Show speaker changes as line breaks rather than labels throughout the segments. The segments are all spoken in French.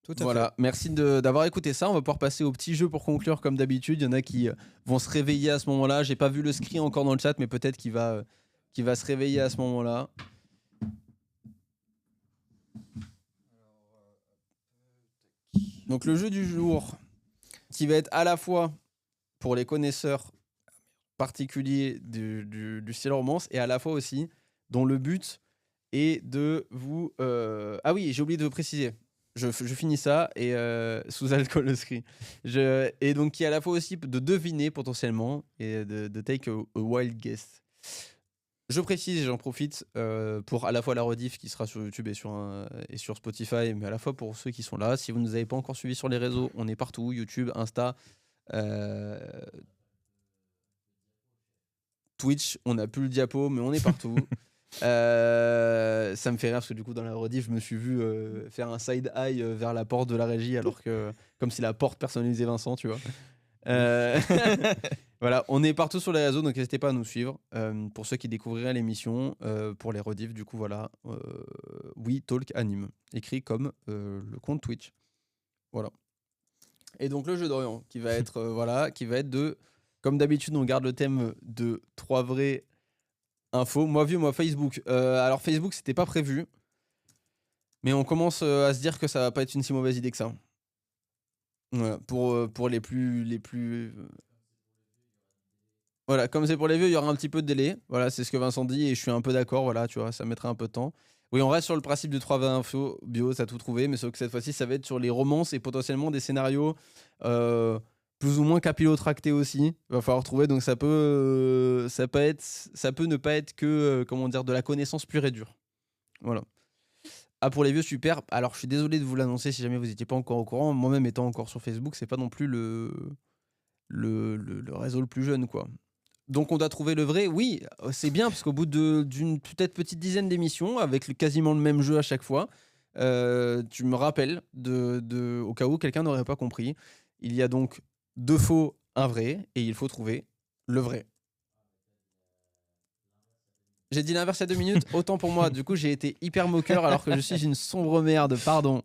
Tout à fait.
Voilà, merci d'avoir écouté ça. On va pouvoir passer au petit jeu pour conclure comme d'habitude. Il y en a qui vont se réveiller à ce moment-là. J'ai pas vu le screen encore dans le chat, mais peut-être qu'il va se réveiller à ce moment-là. Donc le jeu du jour, qui va être à la fois pour les connaisseurs particuliers du style romance et à la fois aussi dont le but est de vous... Ah oui, j'ai oublié de vous préciser. Je finis ça et sous alcool le screen. Et donc qui est à la fois aussi de deviner potentiellement et de take a wild guess. Je précise et j'en profite pour à la fois la rediff qui sera sur YouTube et sur Spotify, mais à la fois pour ceux qui sont là. Si vous ne nous avez pas encore suivis sur les réseaux, on est partout, YouTube, Insta, Twitch, on n'a plus le diapo, mais on est partout. Ça me fait rire parce que du coup dans la rediff je me suis vu faire un side eye vers la porte de la régie alors que comme si la porte personnalisait Vincent, tu vois. Voilà, on est partout sur les réseaux, donc n'hésitez pas à nous suivre. Pour ceux qui découvriraient l'émission, pour les rediffs, du coup voilà, We Talk Anime, écrit comme le compte Twitch. Voilà. Et donc le jeu d'Orient qui va être qui va être de, comme d'habitude on garde le thème de 3 vrais infos. Moi vieux, moi Facebook. Alors Facebook c'était pas prévu, mais on commence à se dire que ça va pas être une si mauvaise idée que ça. Voilà, pour les plus voilà, comme c'est pour les vieux, il y aura un petit peu de délai. Voilà, c'est ce que Vincent dit et je suis un peu d'accord. Voilà, tu vois, ça mettra un peu de temps. Oui, on reste sur le principe de 3 vraies infos bio, ça a tout trouvé, mais sauf que cette fois-ci, ça va être sur les romances et potentiellement des scénarios plus ou moins capillotractés aussi. Il va falloir trouver, donc ça peut ne pas être que comment dire, de la connaissance pure et dure. Voilà. Ah, pour les vieux, super. Alors, je suis désolé de vous l'annoncer si jamais vous n'étiez pas encore au courant. Moi-même étant encore sur Facebook, c'est pas non plus le réseau le plus jeune, quoi. Donc on doit trouver le vrai. Oui, c'est bien parce qu'au bout d'une peut-être petite dizaine d'émissions avec quasiment le même jeu à chaque fois, tu me rappelles au cas où quelqu'un n'aurait pas compris. Il y a donc 2 faux, un vrai et il faut trouver le vrai. J'ai dit l'inverse il y a 2 minutes, autant pour moi. Du coup, j'ai été hyper moqueur alors que je suis une sombre merde, pardon.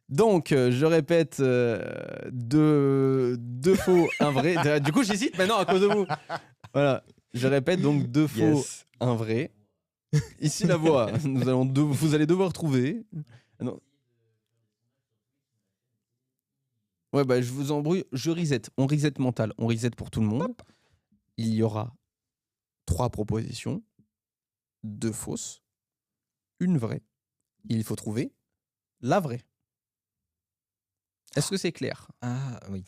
Donc, je répète, 2 faux, un vrai. Du coup, j'hésite maintenant à cause de vous. Voilà, je répète donc 2 faux,
Yes.
un vrai. Ici la voix, vous allez devoir trouver. Non. Ouais, bah je vous embrouille, je reset. On reset mental, on reset pour tout le monde.
Hop.
Il y aura 3 propositions, 2 fausses, une vraie. Il faut trouver la vraie. Est-ce que c'est clair?
Ah oui.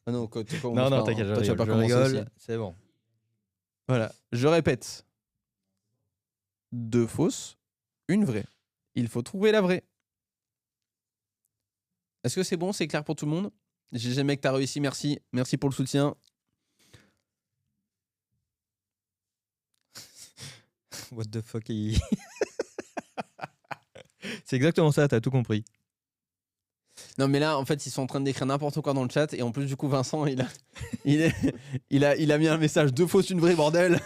Ah non, toi,
Non, t'inquiète,
toi, tu vas pas
je
commencer
rigole.
aussi.
C'est bon.
Voilà, je répète. 2 fausses, une vraie. Il faut trouver la vraie. Est-ce que c'est bon? C'est clair pour tout le monde? GG mec, t'as réussi, merci. Merci pour le soutien.
What the fuck C'est exactement ça, t'as tout compris.
Non mais là, en fait, ils sont en train d'écrire n'importe quoi dans le chat. Et en plus, du coup, Vincent, il a mis un message 2 fausses, une vraie, bordel.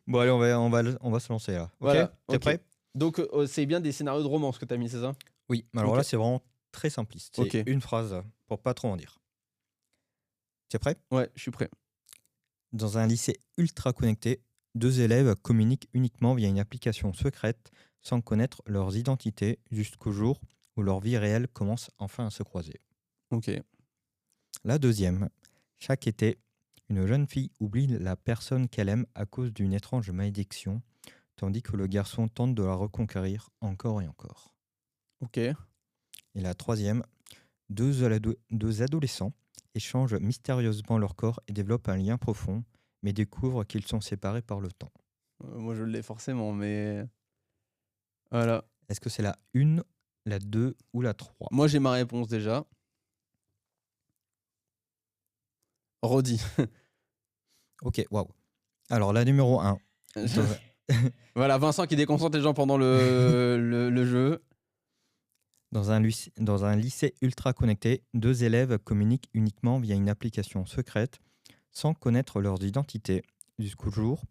Bon allez, on va se lancer là. Ok,
Voilà,
t'es
ok.
prêt?
Donc, c'est bien des scénarios de romance que t'as mis, c'est ça?
Oui, alors
Ok.
là c'est vraiment très simpliste. C'est
Ok.
une phrase pour pas trop en dire. T'es prêt?
Ouais, je suis prêt.
Dans un lycée ultra connecté, 2 élèves communiquent uniquement via une application secrète sans connaître leurs identités jusqu'au jour où leur vie réelle commence enfin à se croiser.
Ok.
La deuxième, chaque été, une jeune fille oublie la personne qu'elle aime à cause d'une étrange malédiction, tandis que le garçon tente de la reconquérir encore et encore.
Ok.
Et la troisième, deux adolescents échangent mystérieusement leur corps et développent un lien profond, mais découvrent qu'ils sont séparés par le temps.
Moi, je l'ai forcément, mais... Voilà.
Est-ce que c'est la 1, la 2 ou la 3?
Moi, j'ai ma réponse déjà. Rodi.
Ok, waouh. Alors la numéro 1.
Voilà, Vincent qui déconcentre les gens pendant le jeu.
Dans un lycée ultra connecté, 2 élèves communiquent uniquement via une application secrète sans connaître leurs identités jusqu'au jour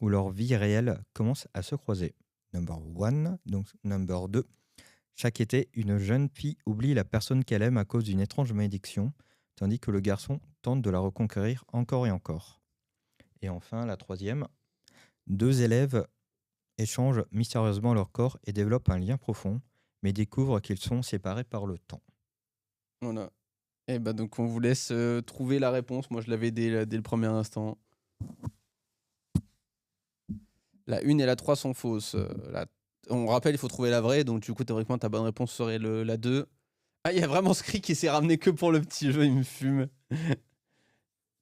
où leur vie réelle commence à se croiser. Number 1, donc number 2. Chaque été, une jeune fille oublie la personne qu'elle aime à cause d'une étrange malédiction, tandis que le garçon tente de la reconquérir encore et encore. Et enfin, la troisième, deux élèves échangent mystérieusement leur corps et développent un lien profond, mais découvrent qu'ils sont séparés par le temps.
Voilà. Et bah donc on vous laisse trouver la réponse. Moi je l'avais dès le premier instant. La 1 et la 3 sont fausses. On rappelle, il faut trouver la vraie. Donc du coup, théoriquement, ta bonne réponse serait la 2. Ah, il y a vraiment ce cri qui s'est ramené que pour le petit jeu, il me fume.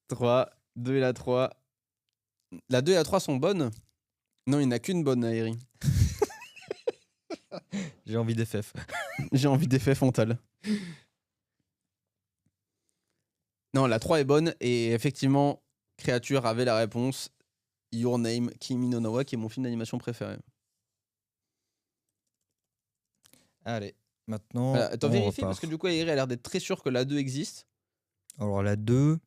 3, 2 et la 3. La 2 et la 3 sont bonnes. Non, il n'y en a qu'une bonne, Aéri.
J'ai envie d'FF.
J'ai envie d'effet frontal. Non, la 3 est bonne. Et effectivement, Créature avait la réponse. Your Name, Kimi no Na wa, qui est mon film d'animation préféré.
Allez, maintenant,
Attends,
on
vérifie,
repart.
parce que du coup, Aéri a l'air d'être très sûr que la 2 existe.
Alors la 2,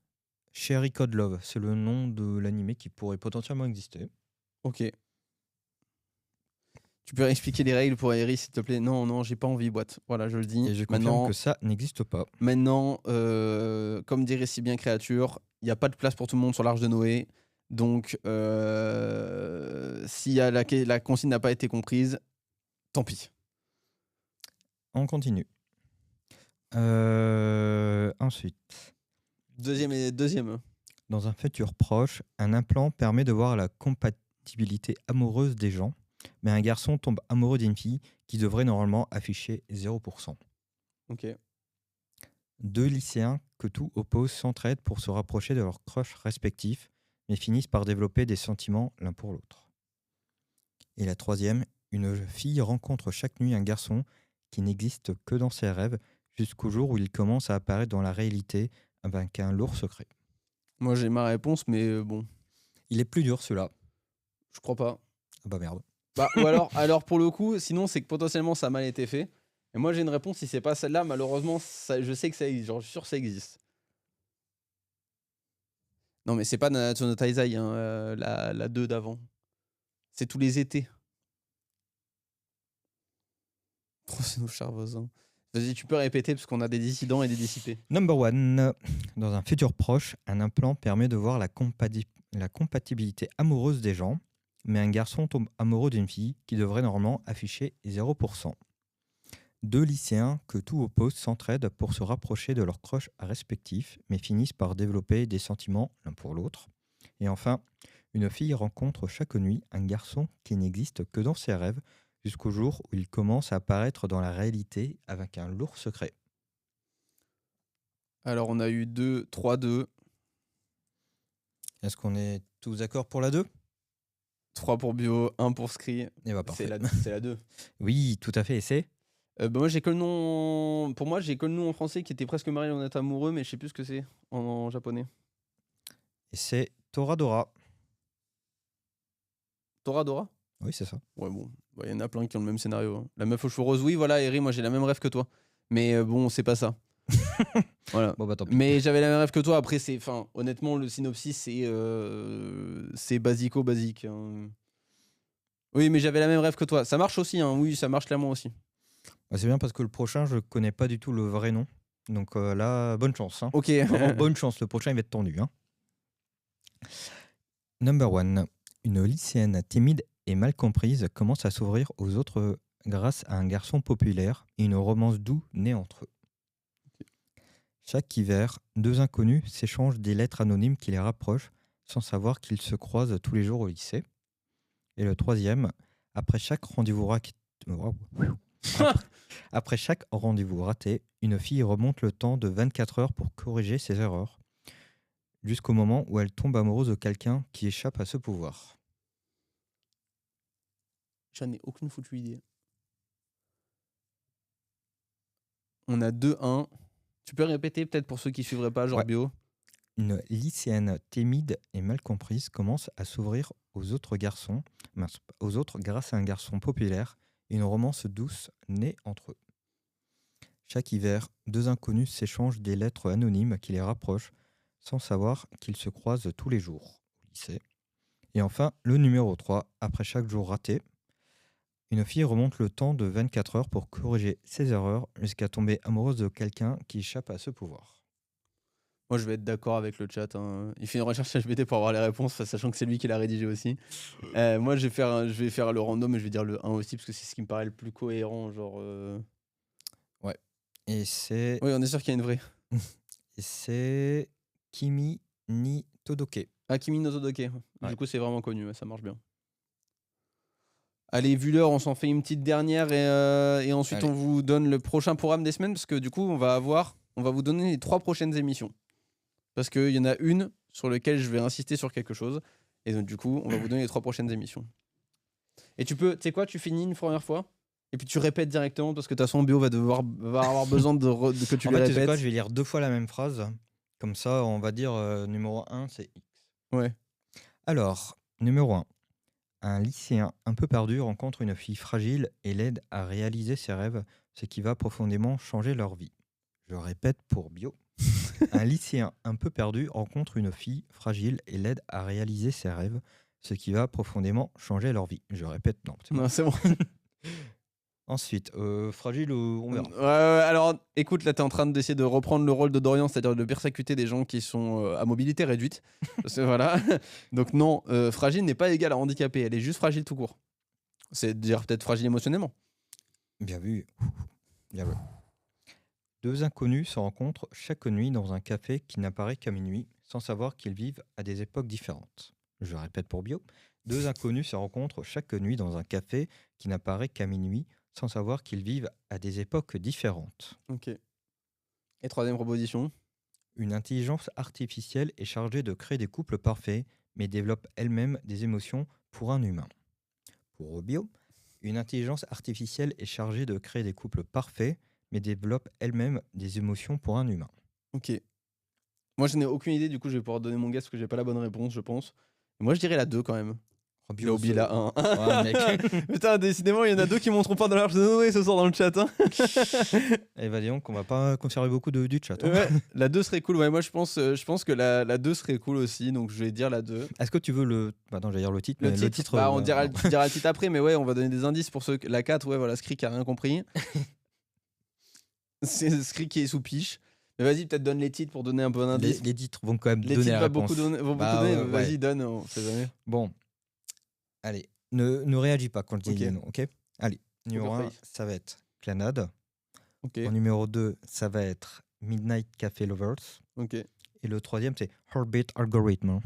Cherry Code Love, c'est le nom de l'animé qui pourrait potentiellement exister.
Ok. Tu peux expliquer les règles pour Aéri, s'il te plaît? Non, non, j'ai pas envie, boîte. Voilà, je le dis.
Et je confirme que ça n'existe pas.
Maintenant, comme dirait si bien Créature, il n'y a pas de place pour tout le monde sur l'Arche de Noé. Donc, si la consigne n'a pas été comprise, tant pis.
On continue. Ensuite,
Deuxième.
dans un futur proche, un implant permet de voir la compatibilité amoureuse des gens, mais un garçon tombe amoureux d'une fille qui devrait normalement afficher 0%.
Ok.
Deux lycéens que tout oppose s'entraident pour se rapprocher de leurs crushs respectifs, mais finissent par développer des sentiments l'un pour l'autre. Et la troisième, une fille rencontre chaque nuit un garçon qui n'existe que dans ses rêves, jusqu'au jour où il commence à apparaître dans la réalité avec un lourd secret.
Moi, j'ai ma réponse, mais bon,
Il est plus dur celui-là.
je crois pas.
Ah bah merde.
Bah, ou alors pour le coup, sinon, c'est que potentiellement ça a mal été fait. Et moi, j'ai une réponse. Si c'est pas celle-là, malheureusement, je sais que ça existe. Genre, je suis sûr que ça existe. Non, mais c'est pas Nanatsu no Taizai, hein, la 2 d'avant. C'est tous les étés. Oh, c'est nos chers voisins. Vas-y, tu peux répéter parce qu'on a des dissidents et des dissipés.
Number one. Dans un futur proche, un implant permet de voir la compatibilité amoureuse des gens, mais un garçon tombe amoureux d'une fille qui devrait normalement afficher 0%. Deux lycéens que tout oppose s'entraident pour se rapprocher de leurs crushs respectifs, mais finissent par développer des sentiments l'un pour l'autre. Et enfin, une fille rencontre chaque nuit un garçon qui n'existe que dans ses rêves, jusqu'au jour où il commence à apparaître dans la réalité avec un lourd secret.
Alors, on a eu 2, 3, 2.
Est-ce qu'on est tous d'accord pour la 2
3 pour Bio, 1 pour Scree.
Eh bah parfait.
C'est la 2.
Oui, tout à fait, et c'est
Moi, j'ai que le nom. Pour moi, j'ai que le nom en français qui était presque marié, on est amoureux, mais je sais plus ce que c'est en japonais.
et c'est Toradora.
Toradora?
Oui, c'est ça.
Ouais, bon. Il y en a plein qui ont le même scénario. Hein. La meuf aux cheveux roses, oui, voilà, Eri, moi j'ai la même rêve que toi. Mais bon, c'est pas ça. Voilà.
Bon bah tant pis.
Mais j'avais la même rêve que toi. Après, honnêtement, le synopsis, c'est basique. Hein. Oui, mais j'avais la même rêve que toi. Ça marche aussi, hein. Oui, ça marche clairement aussi.
Bah, c'est bien parce que le prochain, je connais pas du tout le vrai nom. Donc là, bonne chance. Hein.
Ok.
Vraiment bonne chance, le prochain il va être tendu. Hein. Number one. Une lycéenne timide et mal comprise commence à s'ouvrir aux autres grâce à un garçon populaire et une romance douce née entre eux. Chaque hiver, deux inconnus s'échangent des lettres anonymes qui les rapprochent sans savoir qu'ils se croisent tous les jours au lycée. Et le troisième, après chaque rendez-vous raté, une fille remonte le temps de 24 heures pour corriger ses erreurs, jusqu'au moment où elle tombe amoureuse de quelqu'un qui échappe à ce pouvoir.
J'en ai aucune foutue idée. On a 2-1. Tu peux répéter peut-être pour ceux qui suivraient pas, genre
Ouais.
Bio?
Une lycéenne timide et mal comprise commence à s'ouvrir aux autres grâce à un garçon populaire et une romance douce née entre eux. Chaque hiver, deux inconnus s'échangent des lettres anonymes qui les rapprochent sans savoir qu'ils se croisent tous les jours au lycée. Et enfin, le numéro 3, après chaque jour raté, Une fille remonte le temps de 24 heures pour corriger ses erreurs jusqu'à tomber amoureuse de quelqu'un qui échappe à ce pouvoir.
Moi, je vais être d'accord avec le chat, hein. Il fait une recherche ChatGPT pour avoir les réponses, sachant que c'est lui qui l'a rédigé aussi. Moi, je vais faire le random et je vais dire le 1 aussi, parce que c'est ce qui me paraît le plus cohérent. Genre,
Ouais. Et c'est
Oui, on est sûr qu'il y a une vraie.
et c'est Kimi ni Todoke.
Kimi no Todoke.
Ouais.
Du coup, c'est vraiment connu, ouais, ça marche bien. Allez, vu l'heure, on s'en fait une petite dernière et ensuite
Allez.
on vous donne le prochain programme des semaines, parce que du coup, on va vous donner les 3 prochaines émissions. Parce qu'il y en a une sur laquelle je vais insister sur quelque chose. Et donc, du coup, on va vous donner les 3 prochaines émissions. Et tu sais quoi, tu finis une première fois et puis tu répètes directement parce que de toute façon, Bio va avoir besoin que tu
En
le
fait, tu sais
répètes.
quoi, je vais lire 2 fois la même phrase. Comme ça, on va dire numéro 1, c'est X.
Ouais.
Alors, numéro 1. Un lycéen un peu perdu rencontre une fille fragile et l'aide à réaliser ses rêves, ce qui va profondément changer leur vie. Je répète pour Bio. Un lycéen un peu perdu rencontre une fille fragile et l'aide à réaliser ses rêves, ce qui va profondément changer leur vie. Je répète, non, c'est bon.
Non, c'est bon.
Ensuite, fragile, on verra.
Ouais, alors, écoute, là, t'es en train d'essayer de reprendre le rôle de Dorian, c'est-à-dire de persécuter des gens qui sont à mobilité réduite. Parce que, voilà. Donc, non, fragile n'est pas égale à handicapé, elle est juste fragile tout court. C'est dire peut-être fragile émotionnellement.
Bien vu. Bien joué. 2 inconnus se rencontrent chaque nuit dans un café qui n'apparaît qu'à minuit, sans savoir qu'ils vivent à des époques différentes. Je répète pour Bio. 2 inconnus se rencontrent chaque nuit dans un café qui n'apparaît qu'à minuit, sans savoir qu'ils vivent à des époques différentes.
Ok. Et 3e proposition.
Une intelligence artificielle est chargée de créer des couples parfaits, mais développe elle-même des émotions pour un humain. Pour Bio, une intelligence artificielle est chargée de créer des couples parfaits, mais développe elle-même des émotions pour un humain.
Ok. Moi, je n'ai aucune idée, du coup, je vais pouvoir donner mon guess parce que j'ai pas la bonne réponse, je pense. Moi, je dirais la 2 quand même.
Oh,
Il a oublié la 1.
Ouais, mec.
Putain, décidément, il y en a 2 qui monteront pas dans l'arche de Noé ce soir dans le chat. Hein.
Eh ben, dis donc, on va pas conserver beaucoup du chat. Hein.
Ouais, la 2 serait cool. Ouais, moi, je pense que la 2 serait cool aussi, donc je vais dire la 2.
Est-ce que tu veux le. Attends, j'allais dire le titre.
Le
mais
titre, bah, on dira le titre après, mais ouais, on va donner des indices pour ceux. La 4, ouais, voilà, Skrik a rien compris. C'est Skrik qui est sous piche. Mais vas-y, peut-être donne les titres pour donner un peu un indice.
Les titres vont quand même
Les
donner
titres
la réponse.
vont beaucoup donner. Vas-y, donne, on sait jamais.
Bon, allez, ne réagis pas quand je dis
Ok.
non, ok? Allez, numéro 1,
face.
ça va être Clanade.
Ok,
En numéro 2, ça va être Midnight Café Lovers.
ok.
Et le 3e, c'est Heartbeat Algorithm.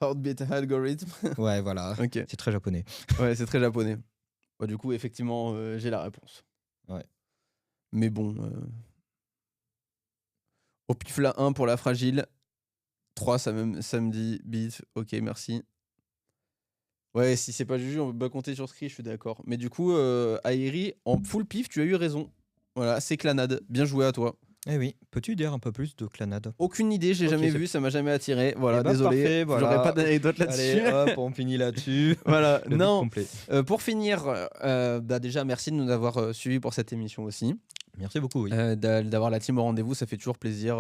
Heartbeat Algorithm.
Ouais, voilà.
Ok.
C'est très japonais.
Ouais, c'est très japonais. Bah, du coup, effectivement, j'ai la réponse.
Ouais.
Mais bon. Au pif, la 1 pour la fragile. 3, ça me dit beat. Ok, merci. Ouais, si c'est pas Juju, on peut pas compter sur Scree, je suis d'accord. Mais du coup, Airi, en full pif, tu as eu raison. Voilà, c'est Clanade. Bien joué à toi.
Eh oui, peux-tu dire un peu plus de Clanade?
Aucune idée, j'ai
Ok,
jamais
c'est-
vu, ça m'a jamais attiré. Voilà,
Eh ben,
désolé.
parfait, voilà.
J'aurais pas d'anecdote là-dessus.
Allez, hop, on finit là-dessus.
Voilà,
Le
non.
but complet.
Pour finir, bah déjà, merci de nous avoir suivis pour cette émission aussi.
Merci beaucoup, oui.
D'avoir la team au rendez-vous, ça fait toujours plaisir.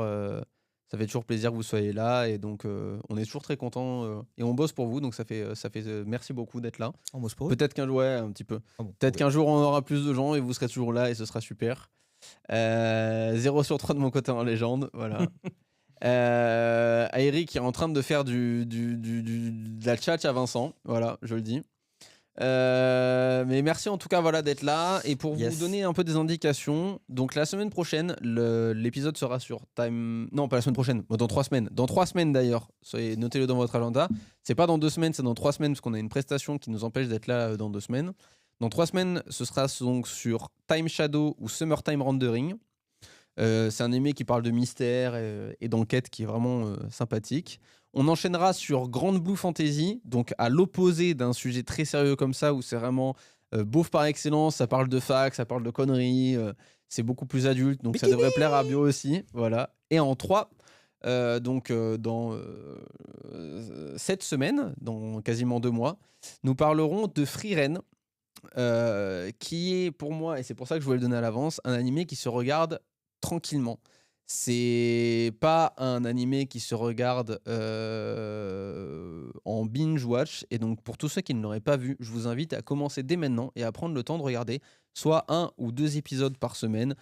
Ça fait toujours plaisir que vous soyez là et donc on est toujours très content et on bosse pour vous, donc ça fait merci beaucoup d'être là.
On bosse pour eux.
Peut-être qu'un jour, ouais, un petit peu.
Ah bon,
Peut-être
oui.
qu'un jour on aura plus de gens et vous serez toujours là et ce sera super. 0 sur 3 de mon côté en légende, voilà. Airi qui est en train de faire de la tchatch à Vincent, voilà, je le dis. Mais merci en tout cas voilà, d'être là et pour
Yes.
vous donner un peu des indications. Donc la semaine prochaine, l'épisode sera sur Time. Non, pas la semaine prochaine, dans 3 semaines. Dans 3 semaines d'ailleurs. Notez-le dans votre agenda. C'est pas dans 2 semaines, c'est dans 3 semaines parce qu'on a une prestation qui nous empêche d'être là dans 2 semaines. Dans 3 semaines, ce sera donc sur Time Shadow ou Summertime Rendering. C'est un anime qui parle de mystère et d'enquête qui est vraiment sympathique. On enchaînera sur Grand Blue Fantasy, donc à l'opposé d'un sujet très sérieux comme ça, où c'est vraiment beauf par excellence, ça parle de fac, ça parle de conneries, c'est beaucoup plus adulte, donc ça devrait plaire à Bio aussi. Voilà. Et en 3, dans 7 semaines, dans quasiment 2 mois, nous parlerons de Frieren, qui est pour moi, et c'est pour ça que je voulais le donner à l'avance, un animé qui se regarde tranquillement. C'est pas un animé qui se regarde en binge-watch. Et donc, pour tous ceux qui ne l'auraient pas vu, je vous invite à commencer dès maintenant et à prendre le temps de regarder soit 1 ou 2 épisodes par semaine,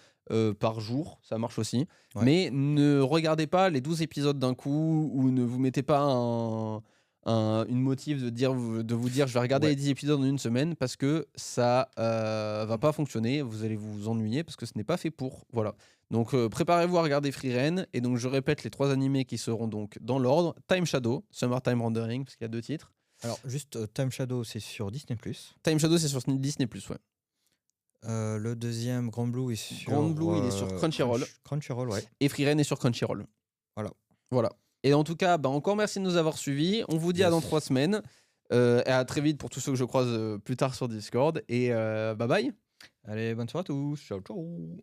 par jour, ça marche aussi.
Ouais.
Mais ne regardez pas les 12 épisodes d'un coup ou ne vous mettez pas une motive de vous dire je vais regarder
Ouais.
les 10 épisodes en une semaine parce que ça va pas fonctionner, vous allez vous ennuyer parce que ce n'est pas fait pour. Voilà. Donc préparez-vous à regarder Frieren. Et donc je répète les 3 animés qui seront donc dans l'ordre. Time Shadow, Summertime Rendering, parce qu'il y a 2 titres.
Alors, juste Time Shadow, c'est sur Disney+.
Time Shadow, c'est sur Disney+, ouais.
Le deuxième, Grand Blue, est sur...
Grand Blue, il est sur Crunchyroll.
Crunchyroll, ouais.
Et Frieren est sur Crunchyroll. Voilà. Et en tout cas, encore merci de nous avoir suivis. On vous dit à dans 3 semaines. Et à très vite pour tous ceux que je croise plus tard sur Discord. Et bye bye.
Allez, bonne soirée à tous. Ciao, ciao.